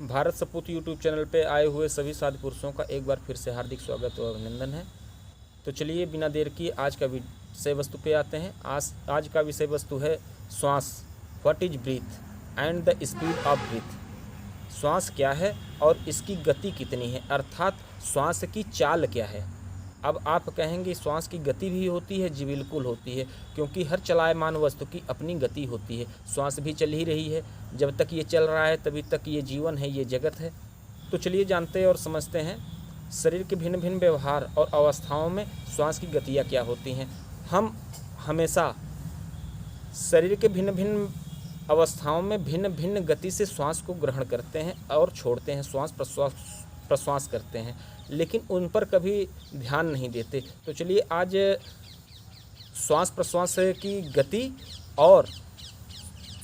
भारत सपूत YouTube channel पे आए हुए सभी साधु पुरुषों का एक बार फिर से हार्दिक स्वागत और अभिनंदन है। तो चलिए बिना देर किए आज का विषय वस्तु पे आते हैं। आज का विषय वस्तु है श्वास। What is breath and the speed of breath. श्वास क्या है और इसकी गति कितनी है, अर्थात श्वास की चाल क्या है। अब आप कहेंगे श्वास की गति भी होती है। जी बिल्कुल होती है, क्योंकि हर चलायमान वस्तु की अपनी गति होती है। श्वास भी चल ही रही है, जब तक ये चल रहा है तभी तक ये जीवन है, ये जगत है। तो चलिए जानते और समझते हैं शरीर के भिन्न भिन्न व्यवहार और अवस्थाओं में श्वास की गतियाँ क्या होती हैं। हम हमेशा शरीर के भिन्न भिन्न अवस्थाओं में भिन्न भिन्न गति से श्वास को ग्रहण करते हैं और छोड़ते हैं, श्वास प्रश्वास करते हैं, लेकिन उन पर कभी ध्यान नहीं देते। तो चलिए आज श्वास प्रश्वास की गति और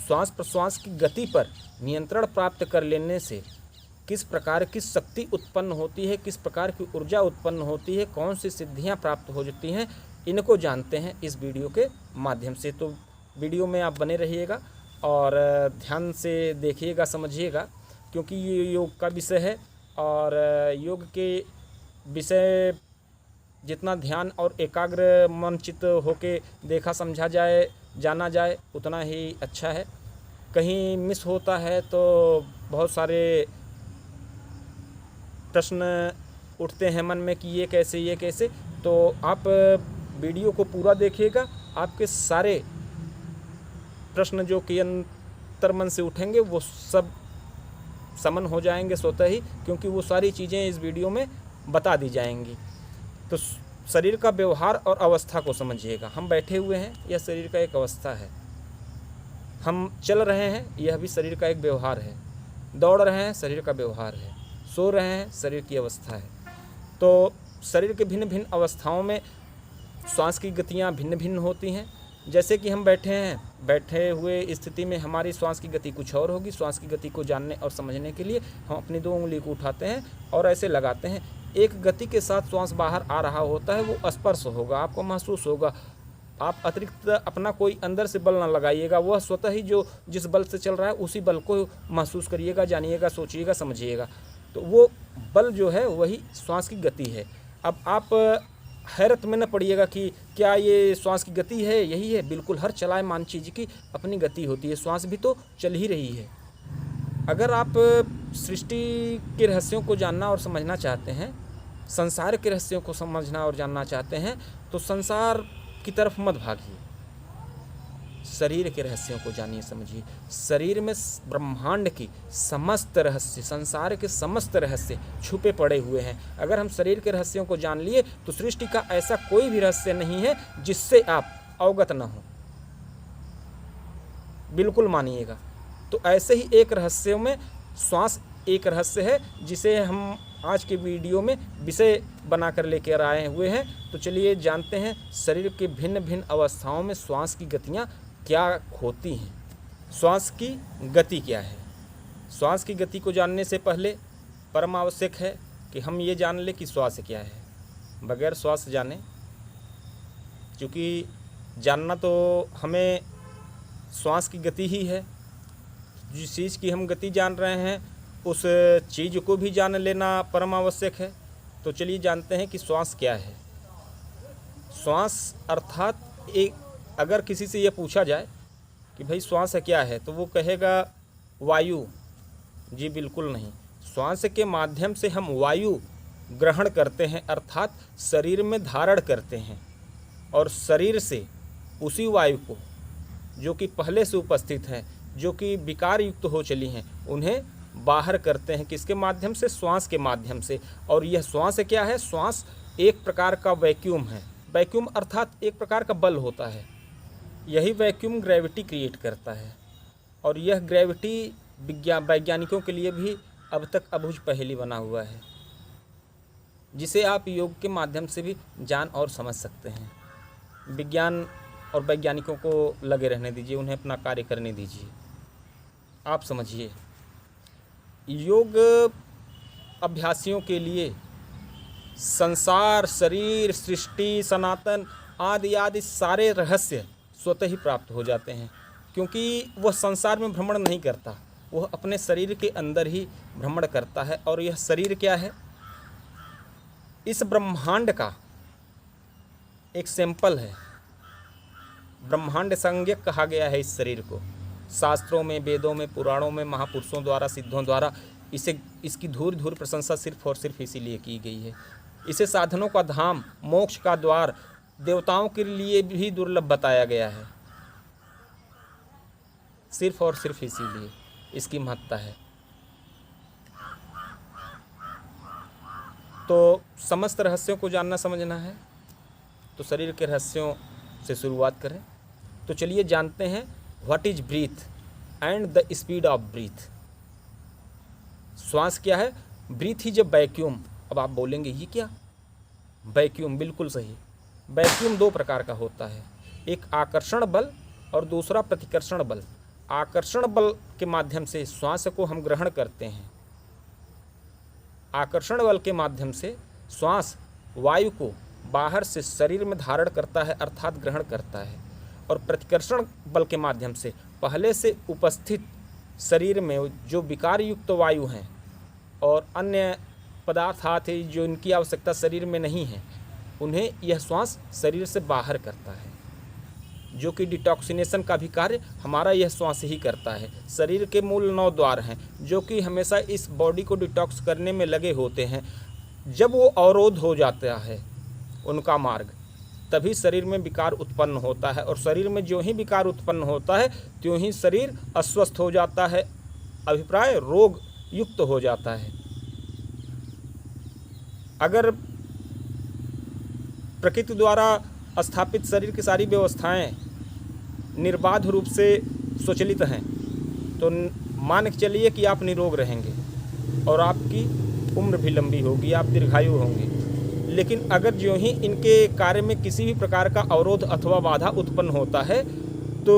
श्वास प्रश्वास की गति पर नियंत्रण प्राप्त कर लेने से किस प्रकार की शक्ति उत्पन्न होती है, किस प्रकार की ऊर्जा उत्पन्न होती है, कौन सी सिद्धियां प्राप्त हो जाती हैं, इनको जानते हैं इस वीडियो के माध्यम से। तो वीडियो में आप बने रहिएगा और ध्यान से देखिएगा, समझिएगा, क्योंकि ये योग का विषय है और योग के विषय जितना ध्यान और एकाग्र मन चित्त होके देखा समझा जाए, जाना जाए, उतना ही अच्छा है। कहीं मिस होता है तो बहुत सारे प्रश्न उठते हैं मन में कि ये कैसे। तो आप वीडियो को पूरा देखिएगा, आपके सारे प्रश्न जो कि अंतर्मन से उठेंगे वो सब समन हो जाएंगे स्वतः ही, क्योंकि वो सारी चीज़ें इस वीडियो में बता दी जाएंगी। तो शरीर का व्यवहार और अवस्था को समझिएगा। हम बैठे हुए हैं, यह शरीर का एक अवस्था है। हम चल रहे हैं, यह भी शरीर का एक व्यवहार है। दौड़ रहे हैं, शरीर का व्यवहार है। सो रहे हैं, शरीर की अवस्था है। तो शरीर के भिन्न भिन्न अवस्थाओं में श्वास की गतियाँ भिन्न भिन्न होती हैं। जैसे कि हम बैठे हैं, बैठे हुए स्थिति में हमारी श्वास की गति कुछ और होगी। श्वास की गति को जानने और समझने के लिए हम अपनी 2 उंगली को उठाते हैं और ऐसे लगाते हैं। एक गति के साथ श्वास बाहर आ रहा होता है, वो स्पर्श होगा, आपको महसूस होगा। आप अतिरिक्त अपना कोई अंदर से बल ना लगाइएगा, वह स्वतः ही जो जिस बल से चल रहा है उसी बल को महसूस करिएगा, जानिएगा, सोचिएगा, समझिएगा। तो वो बल जो है वही श्वास की गति है। अब आप हैरत में न पड़िएगा कि क्या ये श्वास की गति है, यही है। बिल्कुल, हर चलायमान चीज़ की अपनी गति होती है। श्वास भी तो चल ही रही है। अगर आप सृष्टि के रहस्यों को जानना और समझना चाहते हैं, संसार के रहस्यों को समझना और जानना चाहते हैं, तो संसार की तरफ मत भागिए, शरीर के रहस्यों को जानिए, समझिए। शरीर में ब्रह्मांड की समस्त रहस्य, संसार के समस्त रहस्य छुपे पड़े हुए हैं। अगर हम शरीर के रहस्यों को जान लिए तो सृष्टि का ऐसा कोई भी रहस्य नहीं है जिससे आप अवगत न हो, बिल्कुल मानिएगा। तो ऐसे ही एक रहस्यों में श्वास एक रहस्य है, जिसे हम आज के वीडियो में विषय बनाकर लेकर आए हुए हैं। तो चलिए जानते हैं शरीर के भिन्न भिन्न अवस्थाओं में श्वास की गतियाँ क्या होती हैं। श्वास की गति क्या है। श्वास की गति को जानने से पहले परम आवश्यक है कि हम ये जान लें कि श्वास क्या है। बगैर श्वास जाने, क्योंकि जानना तो हमें श्वास की गति ही है। जिस चीज़ की हम गति जान रहे हैं उस चीज़ को भी जान लेना परम आवश्यक है। तो चलिए जानते हैं कि श्वास क्या है। श्वास अर्थात एक, अगर किसी से ये पूछा जाए कि भाई श्वास क्या है, तो वो कहेगा वायु। जी बिल्कुल नहीं। श्वास के माध्यम से हम वायु ग्रहण करते हैं, अर्थात शरीर में धारण करते हैं, और शरीर से उसी वायु को जो कि पहले से उपस्थित हैं, जो कि विकार युक्त हो चली हैं, उन्हें बाहर करते हैं। किसके माध्यम से? श्वास के माध्यम से। और यह श्वास क्या है? श्वास एक प्रकार का वैक्यूम है। वैक्यूम अर्थात एक प्रकार का बल होता है। यही वैक्यूम ग्रेविटी क्रिएट करता है, और यह ग्रेविटी वैज्ञानिकों के लिए भी अब तक अबूझ पहेली बना हुआ है, जिसे आप योग के माध्यम से भी जान और समझ सकते हैं। विज्ञान और वैज्ञानिकों को लगे रहने दीजिए, उन्हें अपना कार्य करने दीजिए। आप समझिए, योग अभ्यासियों के लिए संसार, शरीर, सृष्टि, सनातन आदि सारे रहस्य स्वतः ही प्राप्त हो जाते हैं, क्योंकि वह संसार में भ्रमण नहीं करता, वह अपने शरीर के अंदर ही भ्रमण करता है। और यह शरीर क्या है? इस ब्रह्मांड का एक सैंपल है। ब्रह्मांड संज्ञक कहा गया है इस शरीर को। शास्त्रों में, वेदों में, पुराणों में, महापुरुषों द्वारा, सिद्धों द्वारा इसकी धूर धूर प्रशंसा सिर्फ और सिर्फ इसीलिए की गई है। इसे साधनों का धाम, मोक्ष का द्वार, देवताओं के लिए भी दुर्लभ बताया गया है। सिर्फ और सिर्फ इसीलिए इसकी महत्ता है। तो समस्त रहस्यों को जानना समझना है तो शरीर के रहस्यों से शुरुआत करें। तो चलिए जानते हैं what is breath and the speed of breath. श्वास क्या है? Breath is a vacuum. अब आप बोलेंगे ये क्या? वैक्यूम, बिल्कुल सही। वैक्यूम दो प्रकार का होता है, एक आकर्षण बल और दूसरा प्रतिकर्षण बल। आकर्षण बल के माध्यम से श्वास को हम ग्रहण करते हैं। आकर्षण बल के माध्यम से श्वास वायु को बाहर से शरीर में धारण करता है, अर्थात ग्रहण करता है। और प्रतिकर्षण बल के माध्यम से पहले से उपस्थित शरीर में जो विकार युक्त वायु हैं और अन्य पदार्थ आते जो इनकी आवश्यकता शरीर में नहीं है, उन्हें यह श्वास शरीर से बाहर करता है। जो कि डिटॉक्सिनेशन का भी कार्य हमारा यह श्वास ही करता है। शरीर के मूल 9 द्वार हैं जो कि हमेशा इस बॉडी को डिटॉक्स करने में लगे होते हैं। जब वो अवरोध हो जाता है उनका मार्ग, तभी शरीर में विकार उत्पन्न होता है। और शरीर में जो ही विकार उत्पन्न होता है त्यों ही शरीर अस्वस्थ हो जाता है, अभिप्राय रोग युक्त हो जाता है। अगर प्रकृति द्वारा स्थापित शरीर की सारी व्यवस्थाएं निर्बाध रूप से स्वचालित हैं तो मान के चलिए कि आप निरोग रहेंगे और आपकी उम्र भी लंबी होगी, आप दीर्घायु होंगे। लेकिन अगर जो ही इनके कार्य में किसी भी प्रकार का अवरोध अथवा बाधा उत्पन्न होता है तो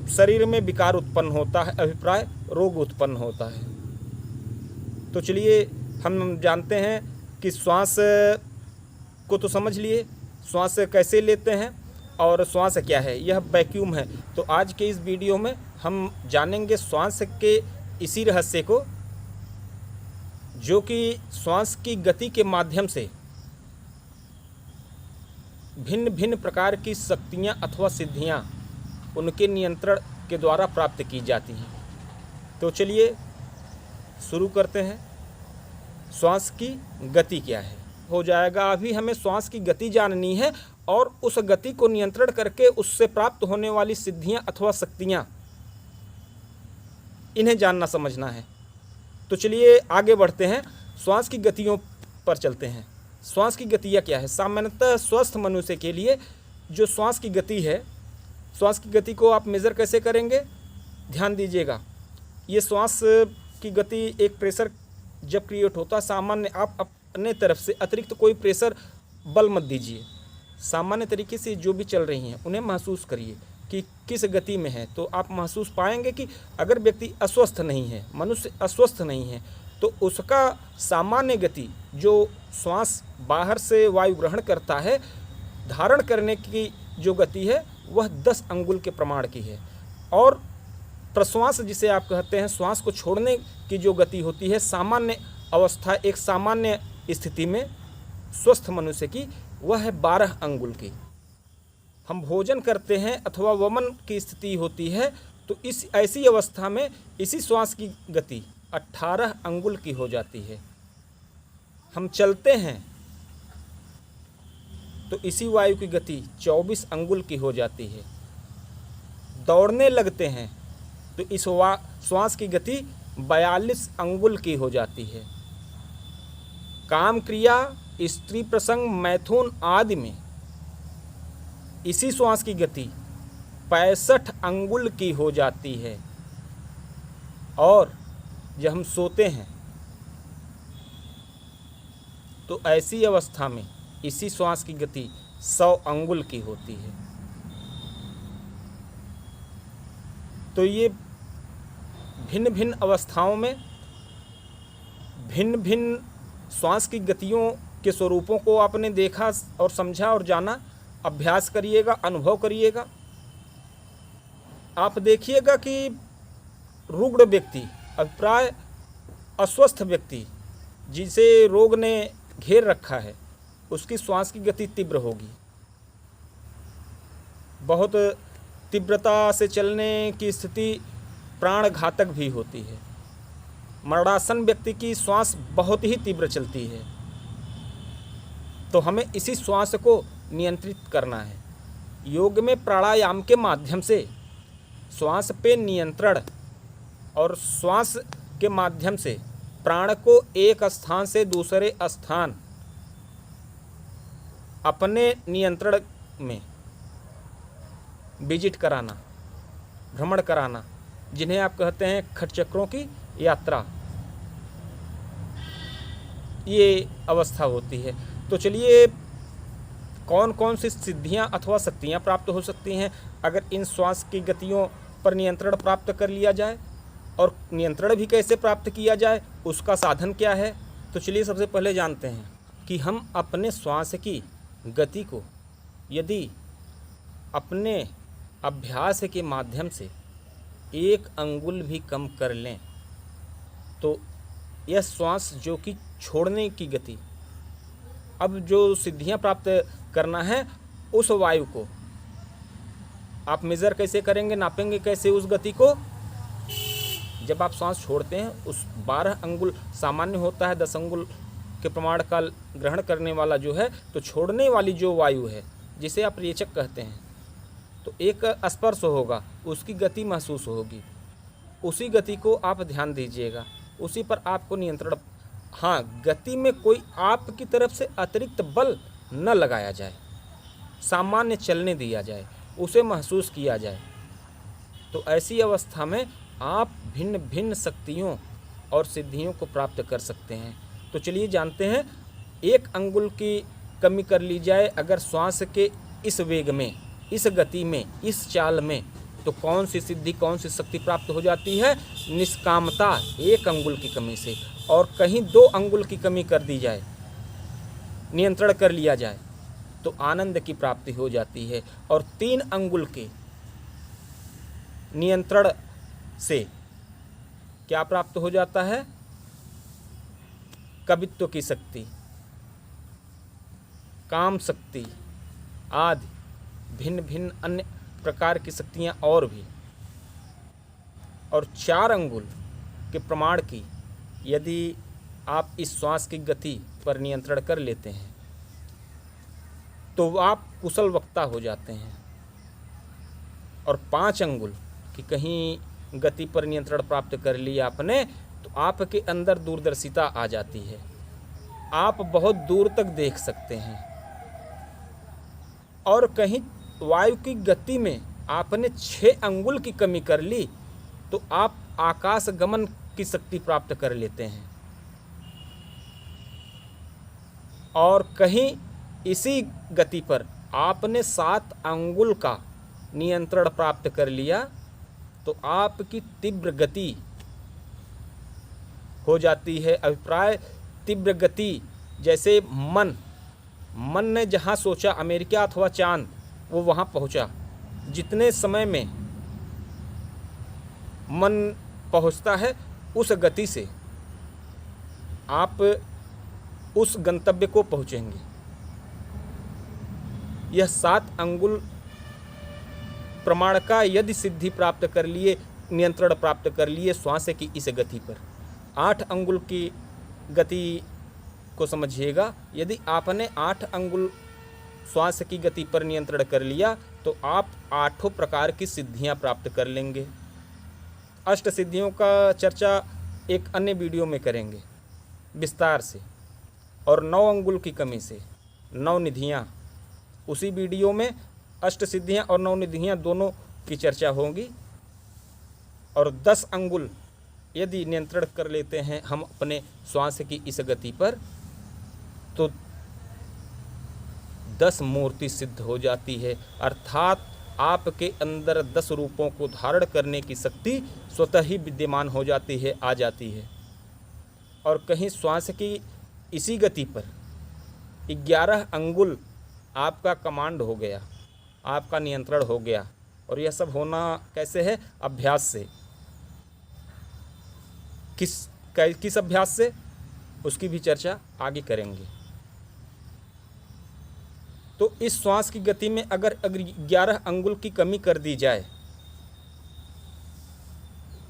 शरीर में विकार उत्पन्न होता है, अभिप्राय रोग उत्पन्न होता है। तो चलिए हम जानते हैं कि श्वास को तो समझ लिए, श्वास कैसे लेते हैं और श्वास क्या है। यह वैक्यूम है। तो आज के इस वीडियो में हम जानेंगे श्वास के इसी रहस्य को, जो कि श्वास की गति के माध्यम से भिन्न भिन्न प्रकार की शक्तियाँ अथवा सिद्धियाँ उनके नियंत्रण के द्वारा प्राप्त की जाती हैं। तो चलिए शुरू करते हैं। श्वास की गति क्या है हो जाएगा। अभी हमें श्वास की गति जाननी है और उस गति को नियंत्रण करके उससे प्राप्त होने वाली सिद्धियां अथवा शक्तियां, इन्हें जानना समझना है। तो चलिए आगे बढ़ते हैं, श्वास की गतियों पर चलते हैं। श्वास की गतियाँ क्या है? सामान्यतः स्वस्थ मनुष्य के लिए जो श्वास की गति है, श्वास की गति को आप मेज़र कैसे करेंगे? ध्यान दीजिएगा। ये श्वास की गति एक प्रेशर जब क्रिएट होता है, सामान्य आप अपने तरफ से अतिरिक्त कोई प्रेशर बल मत दीजिए। सामान्य तरीके से जो भी चल रही हैं उन्हें महसूस करिए कि किस गति में है। तो आप महसूस पाएंगे कि अगर व्यक्ति अस्वस्थ नहीं है, मनुष्य अस्वस्थ नहीं है, तो उसका सामान्य गति जो श्वास बाहर से वायु ग्रहण करता है, धारण करने की जो गति है वह 10 अंगुल के प्रमाण की है। और प्रश्वास जिसे आप कहते हैं, श्वास को छोड़ने की जो गति होती है, सामान्य अवस्था, एक सामान्य स्थिति में स्वस्थ मनुष्य की, वह है 12 अंगुल की। हम भोजन करते हैं अथवा वमन की स्थिति होती है तो इस ऐसी अवस्था में इसी श्वास की गति 18 अंगुल की हो जाती है। हम चलते हैं तो इसी वायु की गति 24 अंगुल की हो जाती है। दौड़ने लगते हैं तो इस श्वास की गति 42 अंगुल की हो जाती है। काम क्रिया, स्त्री प्रसंग, मैथुन आदि में इसी श्वास की गति 65 अंगुल की हो जाती है। और जब हम सोते हैं तो ऐसी अवस्था में इसी श्वास की गति 100 अंगुल की होती है। तो ये भिन्न भिन्न अवस्थाओं में भिन्न भिन्न श्वास की गतियों के स्वरूपों को आपने देखा और समझा और जाना। अभ्यास करिएगा, अनुभव करिएगा। आप देखिएगा कि रुग्ण व्यक्ति अभिप्राय, अस्वस्थ व्यक्ति जिसे रोग ने घेर रखा है उसकी श्वास की गति तीव्र होगी। बहुत तीव्रता से चलने की स्थिति प्राण घातक भी होती है। मरणासन व्यक्ति की श्वास बहुत ही तीव्र चलती है। तो हमें इसी श्वास को नियंत्रित करना है। योग में प्राणायाम के माध्यम से श्वास पे नियंत्रण और श्वास के माध्यम से प्राण को एक स्थान से दूसरे स्थान अपने नियंत्रण में विजिट कराना, भ्रमण कराना, जिन्हें आप कहते हैं खट चक्रों की यात्रा, ये अवस्था होती है। तो चलिए, कौन कौन सी सिद्धियां अथवा शक्तियां प्राप्त हो सकती हैं अगर इन श्वास की गतियों पर नियंत्रण प्राप्त कर लिया जाए, और नियंत्रण भी कैसे प्राप्त किया जाए, उसका साधन क्या है। तो चलिए सबसे पहले जानते हैं कि हम अपने श्वास की गति को यदि अपने अभ्यास के माध्यम से 1 अंगुल भी कम कर लें तो यह श्वास जो कि छोड़ने की गति, अब जो सिद्धियां प्राप्त करना है उस वायु को आप मेज़र कैसे करेंगे, नापेंगे कैसे उस गति को। जब आप सांस छोड़ते हैं उस 12 अंगुल सामान्य होता है, 10 अंगुल के प्रमाण का ग्रहण करने वाला जो है, तो छोड़ने वाली जो वायु है जिसे आप रेचक कहते हैं, तो एक स्पर्श होगा, उसकी गति महसूस होगी। उसी गति को आप ध्यान दीजिएगा, उसी पर आपको नियंत्रण। हाँ, गति में कोई आपकी तरफ से अतिरिक्त बल न लगाया जाए, सामान्य चलने दिया जाए, उसे महसूस किया जाए। तो ऐसी अवस्था में आप भिन्न भिन्न शक्तियों और सिद्धियों को प्राप्त कर सकते हैं। तो चलिए जानते हैं, 1 अंगुल की कमी कर ली जाए अगर श्वास के इस वेग में, इस गति में, इस चाल में, तो कौन सी सिद्धि, कौन सी शक्ति प्राप्त हो जाती है। निष्कामता 1 अंगुल की कमी से, और कहीं 2 अंगुल की कमी कर दी जाए, नियंत्रण कर लिया जाए, तो आनंद की प्राप्ति हो जाती है। और 3 अंगुल के नियंत्रण से क्या प्राप्त हो जाता है। कवित्व की शक्ति, काम शक्ति आदि भिन्न भिन्न अन्य प्रकार की शक्तियाँ और भी। और 4 अंगुल के प्रमाण की यदि आप इस श्वास की गति पर नियंत्रण कर लेते हैं तो आप कुशल वक्ता हो जाते हैं। और 5 अंगुल की कहीं गति पर नियंत्रण प्राप्त कर लिया आपने, तो आपके अंदर दूरदर्शिता आ जाती है, आप बहुत दूर तक देख सकते हैं। और कहीं वायु की गति में आपने 6 अंगुल की कमी कर ली तो आप आकाश गमन की शक्ति प्राप्त कर लेते हैं। और कहीं इसी गति पर आपने 7 अंगुल का नियंत्रण प्राप्त कर लिया तो आपकी तीव्र गति हो जाती है। अभिप्राय, तीव्र गति जैसे मन ने जहाँ सोचा अमेरिका अथवा चांद, वो वहाँ पहुँचा। जितने समय में मन पहुँचता है उस गति से आप उस गंतव्य को पहुँचेंगे। यह 7 अंगुल प्रमाण का यदि सिद्धि प्राप्त कर लिए, नियंत्रण प्राप्त कर लिए श्वास की इस गति पर। 8 अंगुल की गति को समझिएगा, यदि आपने 8 अंगुल श्वास की गति पर नियंत्रण कर लिया तो आप 8 प्रकार की सिद्धियां प्राप्त कर लेंगे। अष्ट सिद्धियों का चर्चा एक अन्य वीडियो में करेंगे विस्तार से। और 9 अंगुल की कमी से 9 निधियां, उसी वीडियो में अष्ट सिद्धियां और 9 निधियां दोनों की चर्चा होगी। और 10 अंगुल यदि नियंत्रण कर लेते हैं हम अपने श्वास की इस गति पर तो 10 मूर्ति सिद्ध हो जाती है, अर्थात आपके अंदर 10 रूपों को धारण करने की शक्ति स्वतः ही विद्यमान हो जाती है, आ जाती है। और कहीं श्वास की इसी गति पर 11 अंगुल आपका कमांड हो गया, आपका नियंत्रण हो गया। और यह सब होना कैसे है? अभ्यास से। किस अभ्यास से, उसकी भी चर्चा आगे करेंगे। तो इस श्वास की गति में अगर 11 अंगुल की कमी कर दी जाए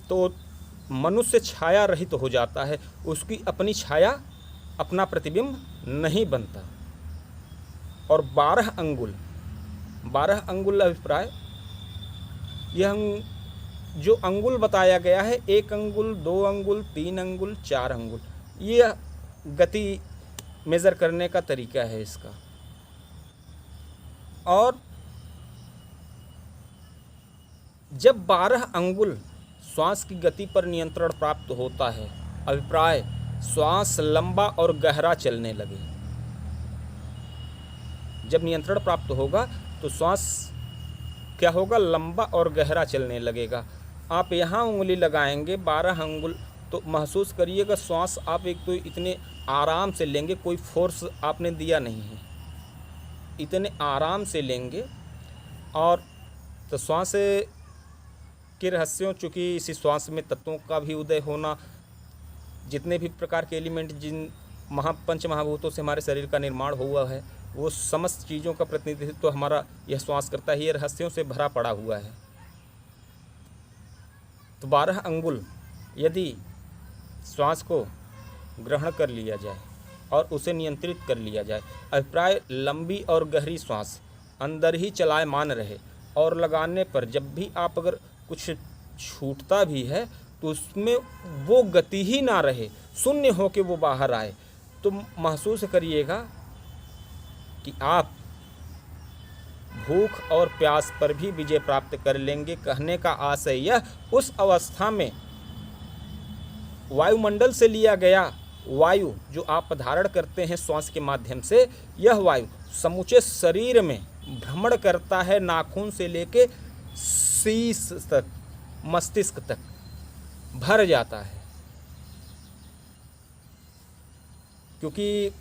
तो मनुष्य छाया रहित हो जाता है, उसकी अपनी छाया, अपना प्रतिबिंब नहीं बनता। और 12 अंगुल अभिप्राय, यह जो अंगुल बताया गया है, 1 अंगुल, 2 अंगुल, 3 अंगुल, 4 अंगुल, यह गति मेज़र करने का तरीका है इसका। और जब 12 अंगुल श्वास की गति पर नियंत्रण प्राप्त होता है, अभिप्राय श्वास लंबा और गहरा चलने लगे। जब नियंत्रण प्राप्त होगा तो श्वास क्या होगा, लंबा और गहरा चलने लगेगा। आप यहाँ उंगली लगाएंगे 12 अंगुल, तो महसूस करिएगा श्वास आप एक तो इतने आराम से लेंगे, कोई फोर्स आपने दिया नहीं है, इतने आराम से लेंगे। और तो श्वास के रहस्यों, चूँकि इसी श्वास में तत्वों का भी उदय होना, जितने भी प्रकार के एलिमेंट जिन पंच महाभूतों से हमारे शरीर का निर्माण हुआ है, वो समस्त चीज़ों का प्रतिनिधित्व तो हमारा यह श्वास करता है। ये रहस्यों से भरा पड़ा हुआ है। तो 12 अंगुल यदि श्वास को ग्रहण कर लिया जाए और उसे नियंत्रित कर लिया जाए, अभिप्राय लंबी और गहरी श्वास अंदर ही चलायमान रहे, और लगाने पर जब भी आप अगर कुछ छूटता भी है तो उसमें वो गति ही ना रहे, शून्य हो के वो बाहर आए, तो महसूस करिएगा कि आप भूख और प्यास पर भी विजय प्राप्त कर लेंगे। कहने का आशय यह, उस अवस्था में वायुमंडल से लिया गया वायु जो आप धारण करते हैं श्वास के माध्यम से, यह वायु समूचे शरीर में भ्रमण करता है, नाखून से लेके शीश तक, मस्तिष्क तक भर जाता है, क्योंकि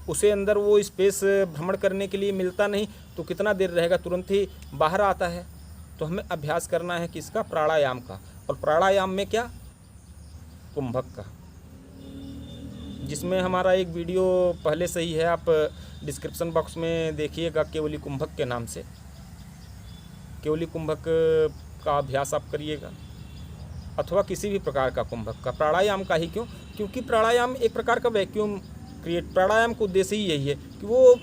उसे अंदर वो स्पेस भ्रमण करने के लिए मिलता नहीं, तो कितना देर रहेगा, तुरंत ही बाहर आता है। तो हमें अभ्यास करना है किसका, प्राणायाम का। और प्राणायाम में क्या, कुंभक का, जिसमें हमारा एक वीडियो पहले से ही है, आप डिस्क्रिप्शन बॉक्स में देखिएगा, केवली कुंभक के नाम से। केवली कुंभक का अभ्यास आप करिएगा, अथवा किसी भी प्रकार का कुंभक का। प्राणायाम का ही क्यों, क्योंकि प्राणायाम एक प्रकार का वैक्यूम क्रिएट, प्राणायाम का उद्देश्य ही यही है कि वो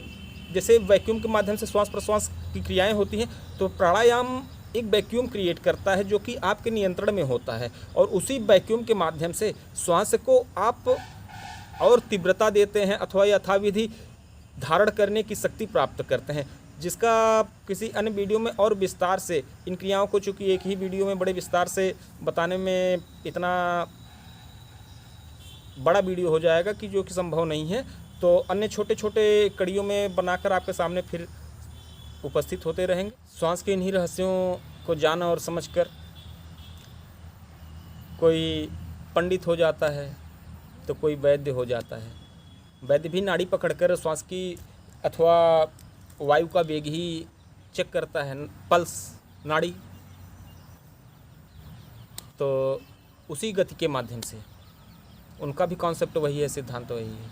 जैसे वैक्यूम के माध्यम से श्वास प्रश्वास की क्रियाएं होती हैं, तो प्राणायाम एक वैक्यूम क्रिएट करता है जो कि आपके नियंत्रण में होता है, और उसी वैक्यूम के माध्यम से श्वास को आप और तीव्रता देते हैं, अथवा यथाविधि धारण करने की शक्ति प्राप्त करते हैं, जिसका किसी अन्य वीडियो में और विस्तार से इन क्रियाओं को, चूँकि एक ही वीडियो में बड़े विस्तार से बताने में इतना बड़ा वीडियो हो जाएगा कि जो कि संभव नहीं है, तो अन्य छोटे छोटे कड़ियों में बनाकर आपके सामने फिर उपस्थित होते रहेंगे। श्वास के इन्हीं रहस्यों को जान और समझकर कोई पंडित हो जाता है तो कोई वैद्य हो जाता है। वैद्य भी नाड़ी पकड़कर श्वास की अथवा वायु का वेग ही चेक करता है, पल्स, नाड़ी, तो उसी गति के माध्यम से उनका भी कॉन्सेप्ट वही है, सिद्धांत वही है।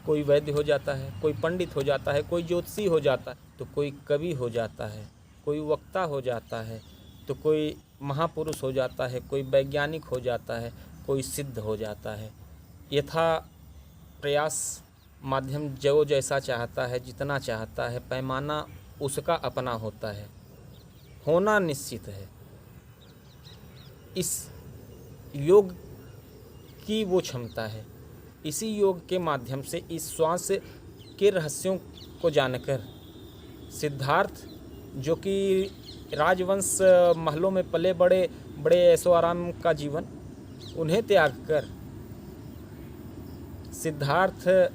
कोई वैद्य हो जाता है, कोई पंडित हो जाता है, कोई ज्योतिषी हो जाता है, तो कोई कवि हो जाता है, कोई वक्ता हो जाता है, तो कोई महापुरुष हो जाता है, कोई वैज्ञानिक हो जाता है, कोई सिद्ध हो जाता है। यथा प्रयास माध्यम जो जैसा चाहता है, जितना चाहता है, पैमाना उसका अपना होता है, होना निश्चित है। इस योग की वो क्षमता है। इसी योग के माध्यम से इस श्वास के रहस्यों को जानकर सिद्धार्थ, जो कि राजवंश महलों में पले बड़े बड़े ऐशो आराम का जीवन, उन्हें त्याग कर सिद्धार्थ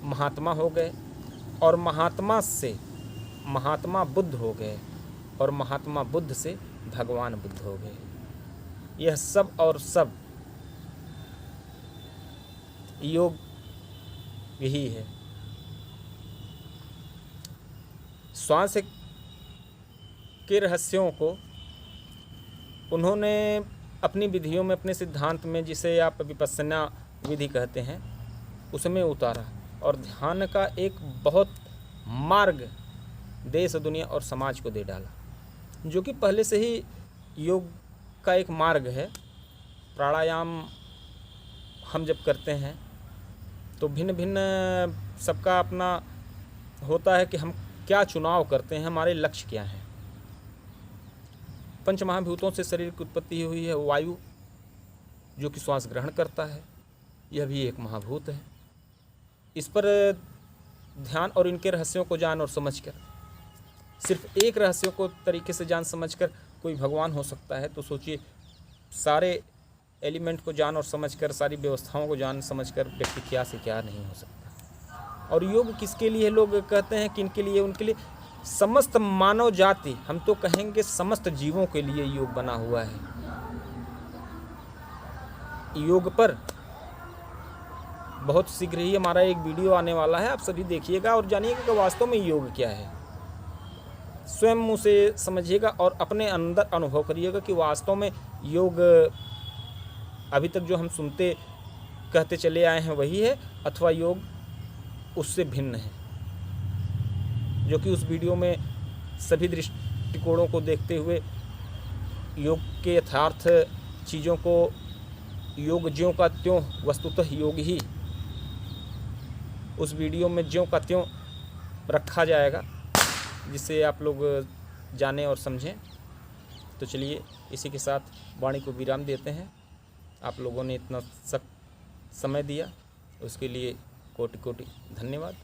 महात्मा हो गए, और महात्मा से महात्मा बुद्ध हो गए, और महात्मा बुद्ध से भगवान बुद्ध हो गए। यह सब और सब योग यही है। श्वास के रहस्यों को उन्होंने अपनी विधियों में, अपने सिद्धांत में, जिसे आप विपश्यना विधि कहते हैं, उसमें उतारा और ध्यान का एक बहुत मार्ग देश, दुनिया और समाज को दे डाला, जो कि पहले से ही योग का एक मार्ग है। प्राणायाम हम जब करते हैं तो भिन्न भिन्न सबका अपना होता है कि हम क्या चुनाव करते हैं, हमारे लक्ष्य क्या हैं। पंच महाभूतों से शरीर की उत्पत्ति हुई है। वायु जो कि श्वास ग्रहण करता है, यह भी एक महाभूत है। इस पर ध्यान और इनके रहस्यों को जान और समझकर, सिर्फ एक रहस्यों को तरीके से जान समझकर कोई भगवान हो सकता है, तो सोचिए सारे एलिमेंट को जान और समझकर, सारी व्यवस्थाओं को जान समझकर व्यक्ति क्या से क्या नहीं हो सकता। और योग किसके लिए लोग कहते हैं, किनके लिए? उनके लिए, समस्त मानव जाति, हम तो कहेंगे समस्त जीवों के लिए योग बना हुआ है। योग पर बहुत शीघ्र ही हमारा एक वीडियो आने वाला है, आप सभी देखिएगा और जानिएगा कि वास्तव में योग क्या है। स्वयं उसे समझिएगा और अपने अंदर अनुभव करिएगा कि वास्तव में योग अभी तक जो हम सुनते कहते चले आए हैं वही है, अथवा योग उससे भिन्न है, जो कि उस वीडियो में सभी दृष्टिकोणों को देखते हुए योग के यथार्थ चीज़ों को, योग ज्यों का त्यों वस्तुतः योग ही, उस वीडियो में ज्यों का त्यों रखा जाएगा, जिससे आप लोग जानें और समझें। तो चलिए इसी के साथ वाणी को विराम देते हैं। आप लोगों ने इतना समय दिया, उसके लिए कोटि कोटि धन्यवाद।